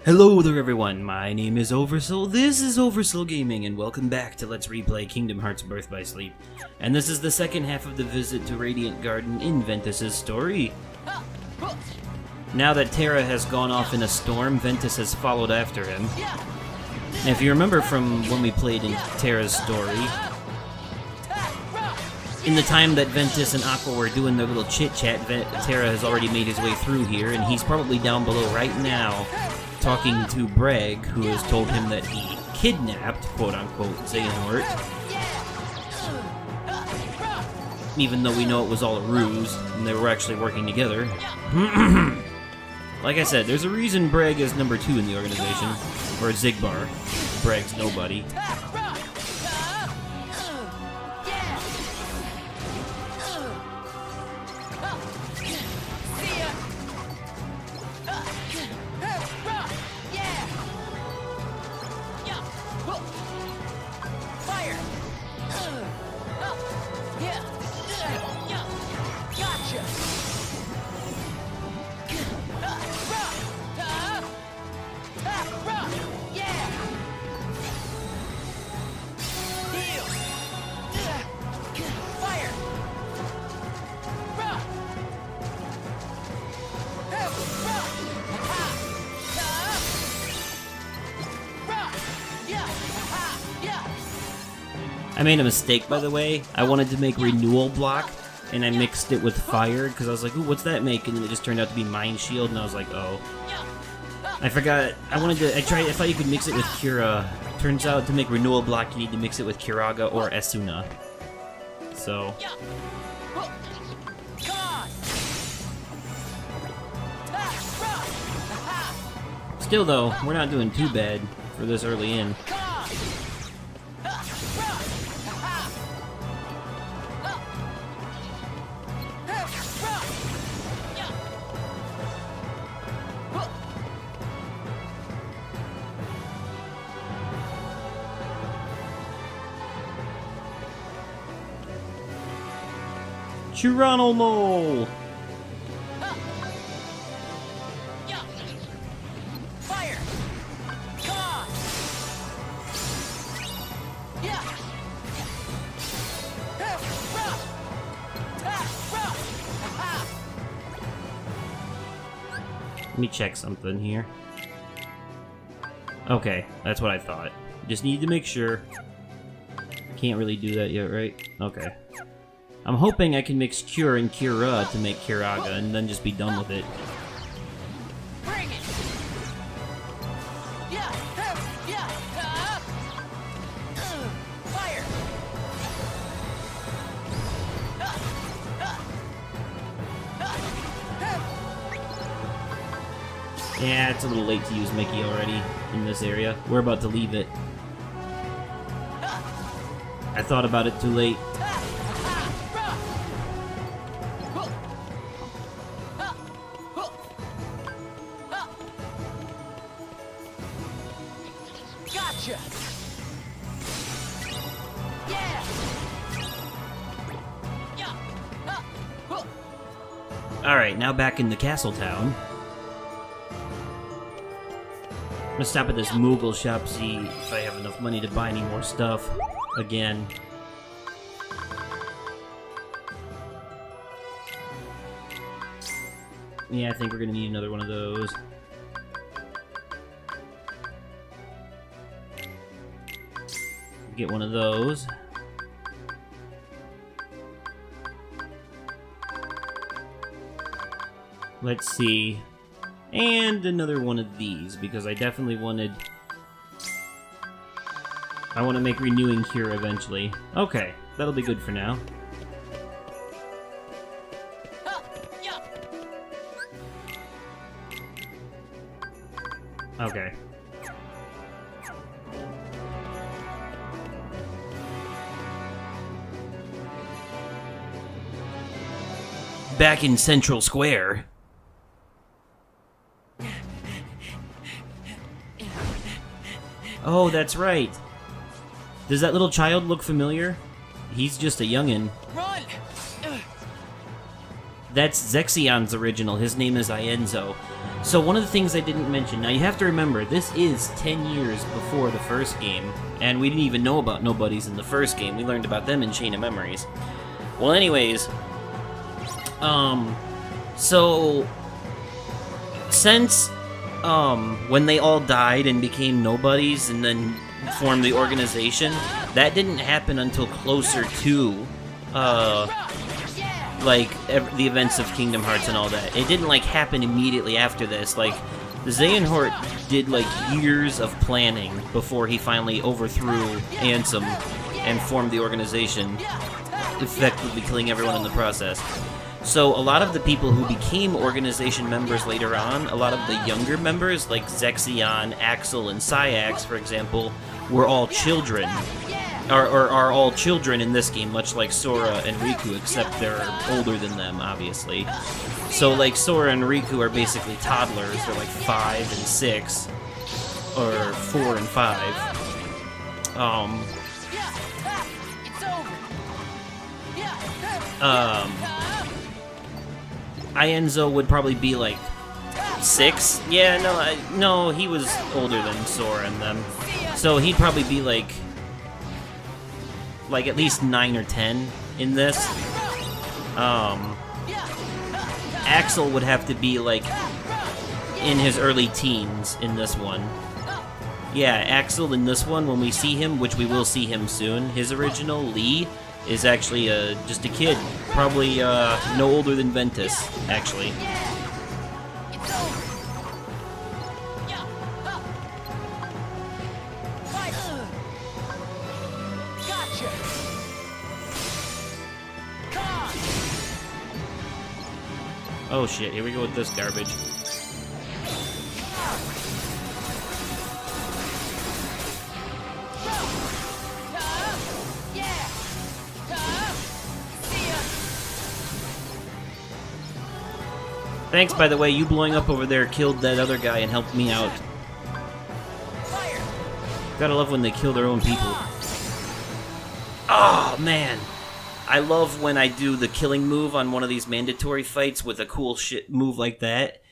Hello there everyone, my name is Oversoul, this is Oversoul Gaming, and welcome back to Let's Replay Kingdom Hearts Birth by Sleep. And this is the second half of the visit to Radiant Garden in Ventus's story. Now that Terra has gone off in a storm, Ventus has followed after him. And if you remember from when we played in Terra's story, in the time that Ventus and Aqua were doing their little chit-chat, Terra has already made his way through here, and he's probably down below right now, talking to Bragg, who has told him that he kidnapped, quote-unquote, Xehanort. Even though we know it was all a ruse, and they were actually working together. Like I said, there's a reason Bragg is number 2 in the organization, or Xigbar. Bragg's nobody. I made a mistake, by the way. I wanted to make Renewal Block, and I mixed it with Fire, because I was like, ooh, what's that make? And then it just turned out to be Mind Shield, and I was like, oh. I forgot. I thought you could mix it with Cura. Turns out to make Renewal Block, you need to mix it with Curaga or Esuna. So. Still, though, we're not doing too bad for this early in. Geronimo! Fire! Let me check something here. Okay, that's what I thought. Just need to make sure. Can't really do that yet, right? Okay. I'm hoping I can mix Cure and Cura to make Curaga and then just be done with it. Bring it! Fire! Yeah, it's a little late to use Mickey already in this area. We're about to leave it. I thought about it too late. Gotcha! Yeah! Alright, now back in the castle town. I'm gonna stop at this Moogle shop, see if I have enough money to buy any more stuff. Again. Yeah, I think we're gonna need another one of those. Get one of those. Let's see. And another one of these, because I definitely wanted... I want to make Renewing Cure eventually. Okay, that'll be good for now. Okay. Back in Central Square. Oh, that's right. Does that little child look familiar? He's just a youngin'. Run! That's Zexion's original. His name is Ienzo. So one of the things I didn't mention, now you have to remember, this is 10 years before the first game, and we didn't even know about nobodies in the first game. We learned about them in Chain of Memories. Well, anyways, so since, when they all died and became nobodies and then formed the organization, that didn't happen until closer to, like, the events of Kingdom Hearts and all that. It didn't, like, happen immediately after this. Like, the Xehanort did, like, years of planning before he finally overthrew Ansem and formed the organization, effectively killing everyone in the process. So a lot of the people who became organization members later on, a lot of the younger members, like Zexion, Axel, and Syax, for example, were all children. Or are all children in this game, much like Sora and Riku, except they're older than them, obviously. So, like, Sora and Riku are basically toddlers. They're like 5 and 6, or 4 and 5. Ienzo would probably be like 6. Yeah, no, he was older than Sora and them. So he'd probably be like at least 9 or 10 in this. Axel would have to be like in his early teens in this one. Yeah, Axel in this one, when we see him, which we will see him soon, his original, Lee, is actually just a kid. Probably no older than Ventus, actually. Oh shit, here we go with this garbage. Thanks, by the way, you blowing up over there killed that other guy and helped me out. Gotta love when they kill their own people. Oh, man. I love when I do the killing move on one of these mandatory fights with a cool shit move like that.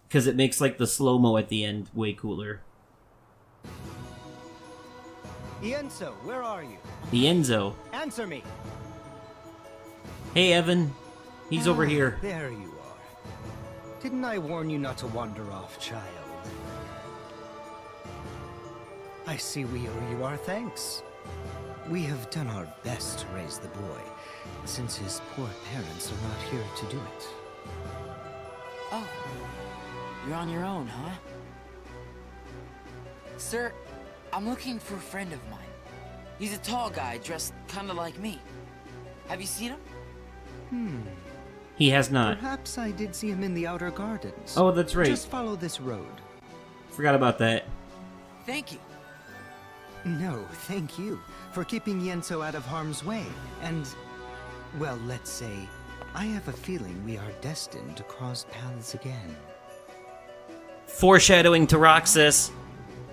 Because it makes, like, the slow-mo at the end way cooler. Ienzo, where are you? Ienzo. Answer me. Hey, Evan. He's over here. There you are. Didn't I warn you not to wander off, child? I see we owe you our thanks. We have done our best to raise the boy, since his poor parents are not here to do it. Oh, you're on your own, huh? Sir, I'm looking for a friend of mine. He's a tall guy dressed kind of like me. Have you seen him? He has not. Perhaps I did see him in the outer gardens. Oh, that's right. Just follow this road. Forgot about that. Thank you. No, thank you for keeping Ienzo out of harm's way. And, well, let's say, I have a feeling we are destined to cross paths again. Foreshadowing to Roxas.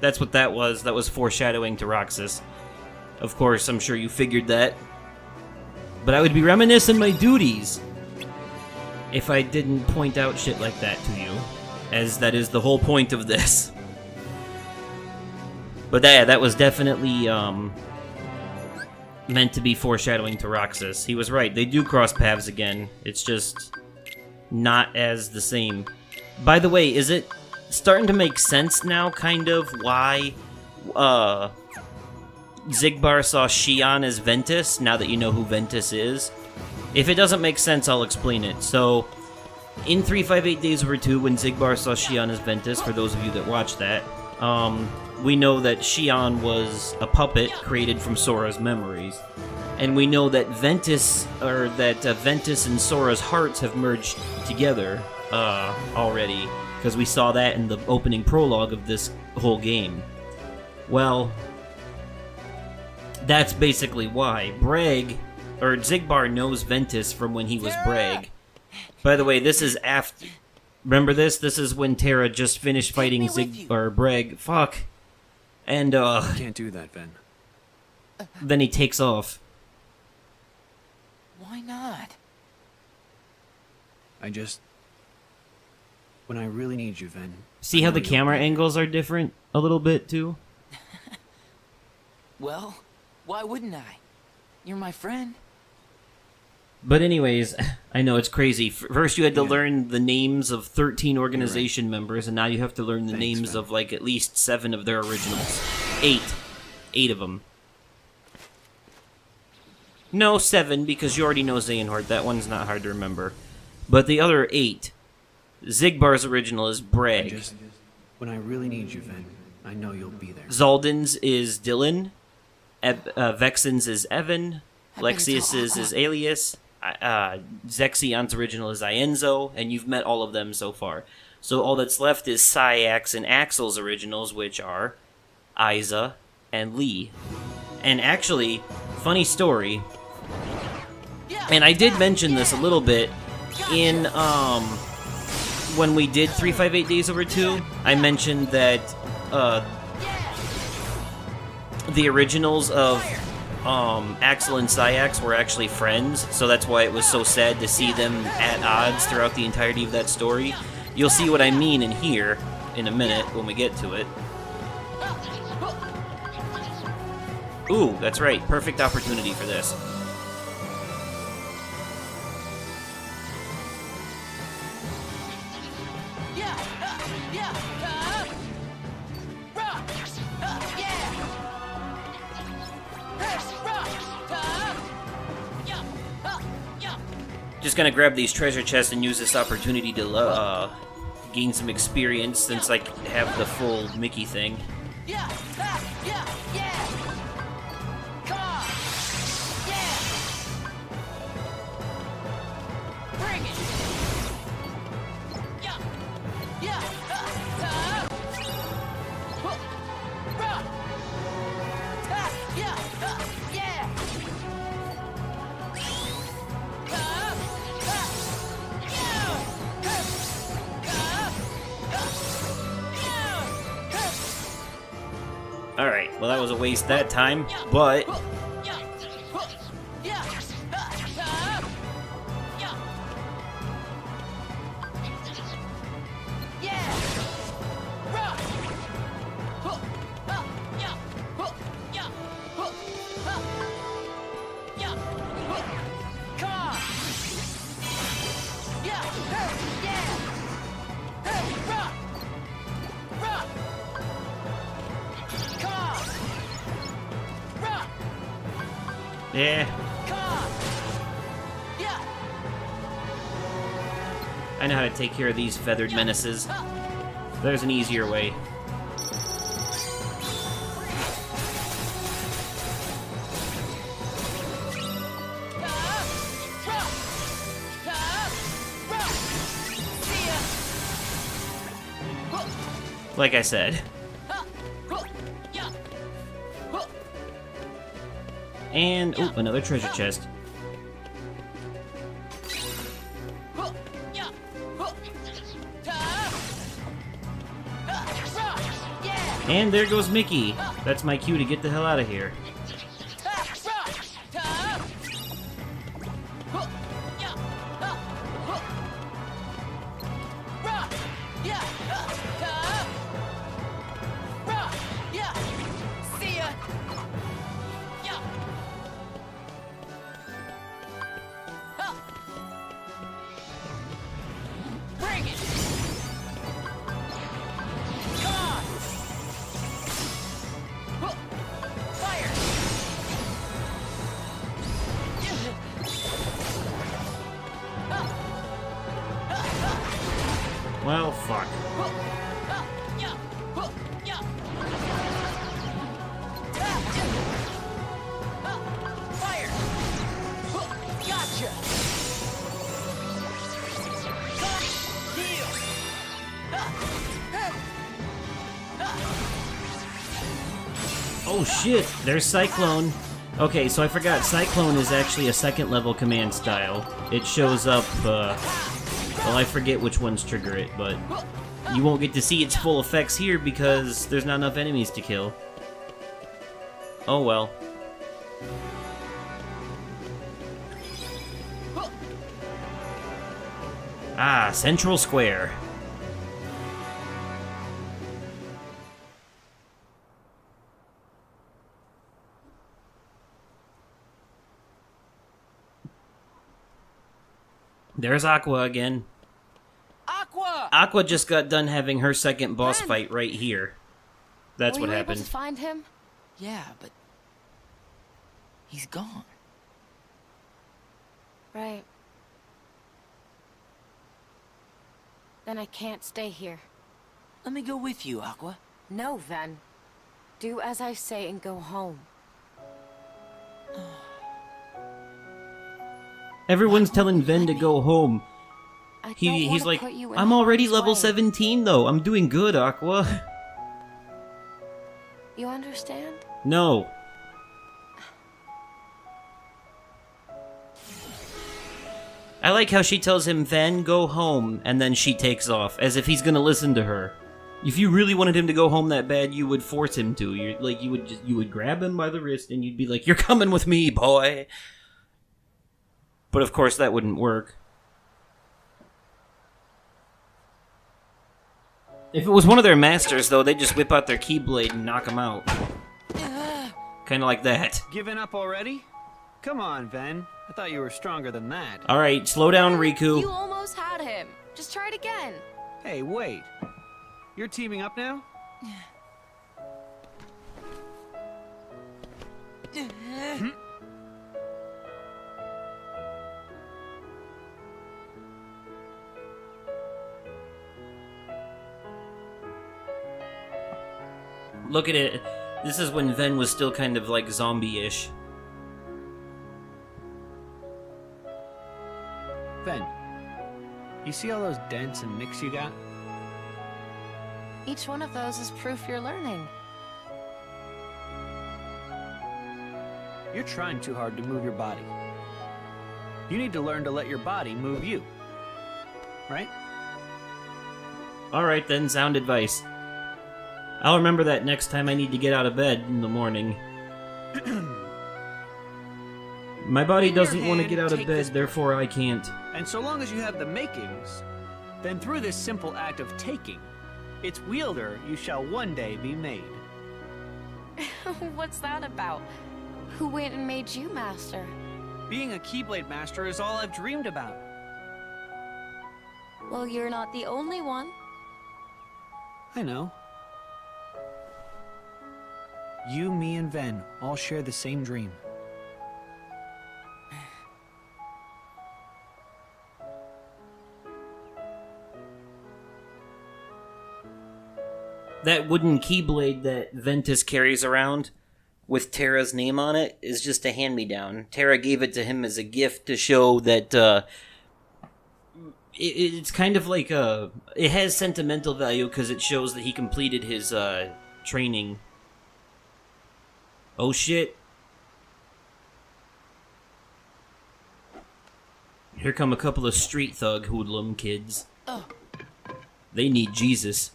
That's what that was. That was foreshadowing to Roxas. Of course, I'm sure you figured that. But I would be remiss in my duties if I didn't point out shit like that to you, as that is the whole point of this. But yeah, that was definitely meant to be foreshadowing to Roxas. He was right, they do cross paths again. It's just not as the same. By the way, is it starting to make sense now, kind of, why Xigbar saw Xion as Ventus, now that you know who Ventus is? If it doesn't make sense, I'll explain it. So, in 358 Days Over 2, when Xigbar saw Xion as Ventus, for those of you that watched that, we know that Xion was a puppet created from Sora's memories. And we know that Ventus and Sora's hearts have merged together already, because we saw that in the opening prologue of this whole game. Well, that's basically why. Xigbar knows Ventus from when he was Brag. By the way, this is after... Remember this? This is when Terra just finished fighting Brag. Fuck. And, Can't do that, Ven. then he takes off. Why not? I just... When I really need you, Ven. See how the camera angles are different a little bit, too? Well, why wouldn't I? You're my friend. But anyways, I know it's crazy. First you had to Yeah. learn the names of 13 organization members, and now you have to learn the Thanks, names man. of, like, at least 7 of their originals. 8. 8 of them. No, 7, because you already know Xehanort. That one's not hard to remember. But the other 8. Zigbar's original is Bragg. Just when I really need you, Ven, I know you'll be there. Zaldan's is Dylan. Vexen's is Evan. Lexius's is Alias. Zexion's original is Ienzo, and you've met all of them so far. So all that's left is Syax and Axel's originals, which are Isa and Lee. And actually, funny story, and I did mention this a little bit in, when we did 358 Days Over 2, I mentioned that, the originals of Axel and Syax were actually friends, so that's why it was so sad to see them at odds throughout the entirety of that story. You'll see what I mean in here in a minute when we get to it. Ooh, that's right. Perfect opportunity for this. Just gonna grab these treasure chests and use this opportunity to gain some experience since I have the full Mickey thing. Come on! Yeah! Bring it! Yeah! Yeah! Yeah! Alright, well that was a waste that time, but yeah, I know how to take care of these feathered menaces. There's an easier way. Like I said. And, oh, another treasure chest. And there goes Mickey. That's my cue to get the hell out of here. Well, fuck. Fire! Gotcha! Oh shit, there's Cyclone. Okay, so I forgot, Cyclone is actually a second level command style. It shows up, well, I forget which ones trigger it, but you won't get to see its full effects here because there's not enough enemies to kill. Oh well. Ah, Central Square. There's Aqua again. Aqua! Aqua just got done having her second boss Ben! fight right here. That's Were what you happened. able to find him? Yeah, but he's gone. Right. Then I can't stay here. Let me go with you, Aqua. No, Ven. Do as I say and go home. Everyone's telling Ven to go home. I don't He's wanna like, put you in I'm already harm's level way. 17 though. I'm doing good, Aqua. You understand? No. I like how she tells him, Ven, go home, and then she takes off, as if he's gonna listen to her. If you really wanted him to go home that bad, you would force him to. You would grab him by the wrist and you'd be like, "You're coming with me, boy." But of course, that wouldn't work. If it was one of their masters, though, they'd just whip out their Keyblade and knock him out. Kind of like that. Giving up already? Come on, Ven. I thought you were stronger than that. All right, slow down, Riku. You almost had him. Just try it again. Hey, wait. You're teaming up now? Look at it. This is when Ven was still kind of like zombie-ish. Ven, you see all those dents and nicks you got? Each one of those is proof you're learning. You're trying too hard to move your body. You need to learn to let your body move you. Right? Alright then, sound advice. I'll remember that next time I need to get out of bed in the morning. My body In your doesn't want to hand, get out of take bed, this- therefore I can't. And so long as you have the makings, then through this simple act of taking, its wielder you shall one day be made. What's that about? Who went and made you master? Being a Keyblade master is all I've dreamed about. Well, you're not the only one. I know. You, me, and Ven all share the same dream. That wooden Keyblade that Ventus carries around with Terra's name on it is just a hand-me-down. Terra gave it to him as a gift to show that it's kind of like it has sentimental value because it shows that he completed his training. Oh shit. Here come a couple of street thug hoodlum kids. They need Jesus.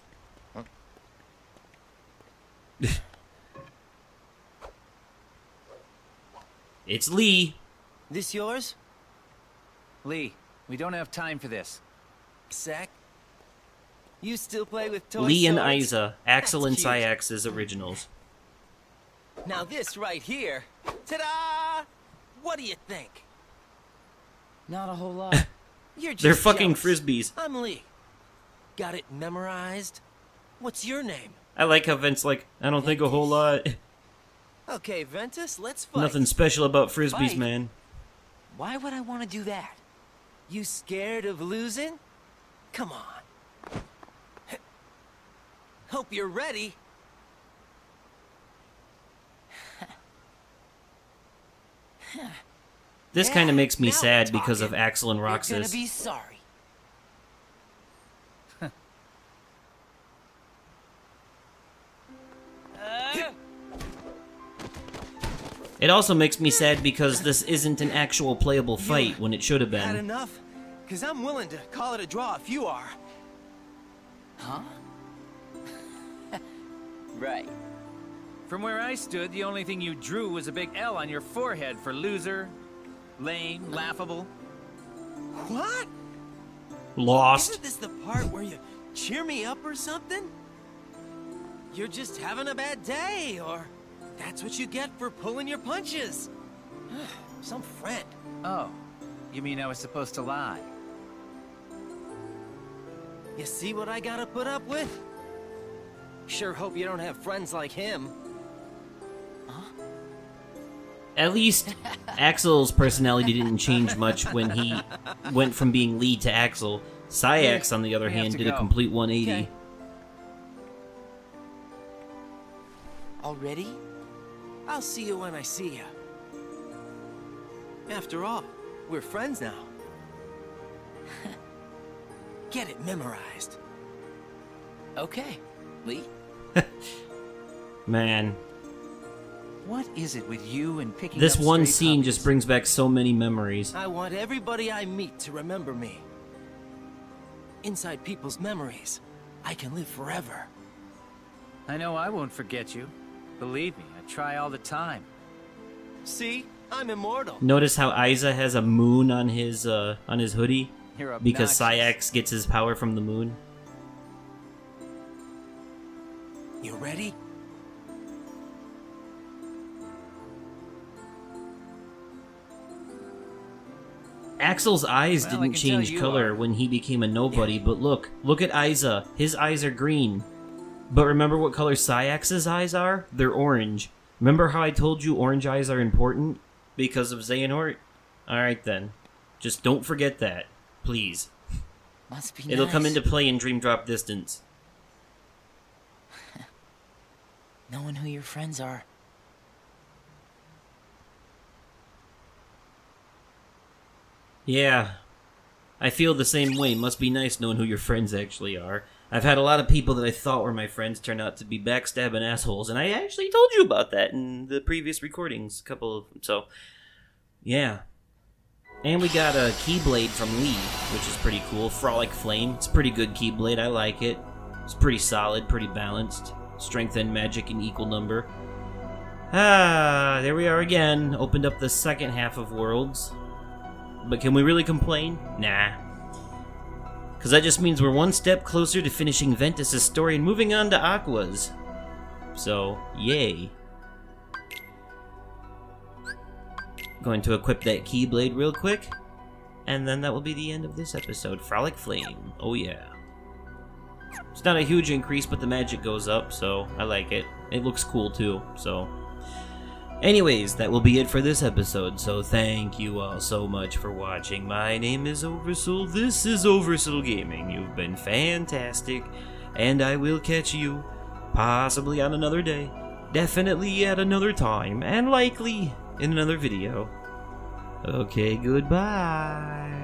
It's Lee. This yours? Lee, we don't have time for this. Sack? You still play with toy Lee and swords? Isa, Axel and That's cute. Syax's originals. Now this right here. Ta-da! What do you think? Not a whole lot. You're just They're fucking jealous. frisbees. I'm Lee. Got it memorized? What's your name? I like how Vince like, I don't think a whole lot. Okay, Ventus, let's fight. Nothing special about frisbees, Fight? man. Why would I want to do that? You scared of losing? Come on. Hope you're ready. This Yeah, kind of makes me now sad we're because of talking. Axel and You're gonna Roxas. be sorry. It also makes me sad because this isn't an actual playable fight when it should have Had been. enough? Cause I'm willing to call it a draw if you are. Huh? Right. From where I stood, the only thing you drew was a big L on your forehead for loser, lame, laughable. What? Lost. Isn't this the part where you cheer me up or something? You're just having a bad day, or that's what you get for pulling your punches. Some friend. Oh, you mean I was supposed to lie? You see what I gotta put up with? Sure hope you don't have friends like him. At least Axel's personality didn't change much when he went from being lead to Axel. Sayax, on the other we have hand, to did a go. complete 180. Okay. Already? I'll see you when I see you. After all, we're friends now. Get it memorized. Okay, Lee. Man, What is it with you and picking this up one stray scene puppies? just brings back so many memories. I want everybody I meet to remember me. Inside people's memories, I can live forever. I know I won't forget you. Believe me, I try all the time. See? I'm immortal. Notice how Aiza has a moon on his hoodie? You're Because obnoxious. Sayax gets his power from the moon. You ready? Axel's eyes Well, I didn't can tell change you color are. when he became a nobody, but look at Aiza. His eyes are green. But remember what color Sayax's eyes are? They're orange. Remember how I told you orange eyes are important? Because of Xehanort? Alright then. Just don't forget that. Please. Must be It'll come nice. into play in Dream Drop Distance. knowing who your friends are. Yeah. I feel the same way. Must be nice knowing who your friends actually are. I've had a lot of people that I thought were my friends turn out to be backstabbing assholes, and I actually told you about that in the previous recordings. A couple of them. So, yeah. And we got a Keyblade from Lee, which is pretty cool. Frolic Flame. It's a pretty good Keyblade. I like it. It's pretty solid, pretty balanced. Strength and magic in equal number. Ah, there we are again. Opened up the second half of Worlds. But can we really complain? Nah. Because that just means we're one step closer to finishing Ventus' story and moving on to Aqua's. So, yay. Going to equip that Keyblade real quick. And then that will be the end of this episode. Frolic Flame. Oh yeah. It's not a huge increase, but the magic goes up, so I like it. It looks cool too, so... Anyways, that will be it for this episode, so thank you all so much for watching. My name is Oversoul, this is Oversoul Gaming. You've been fantastic, and I will catch you, possibly on another day, definitely at another time, and likely in another video. Okay, goodbye.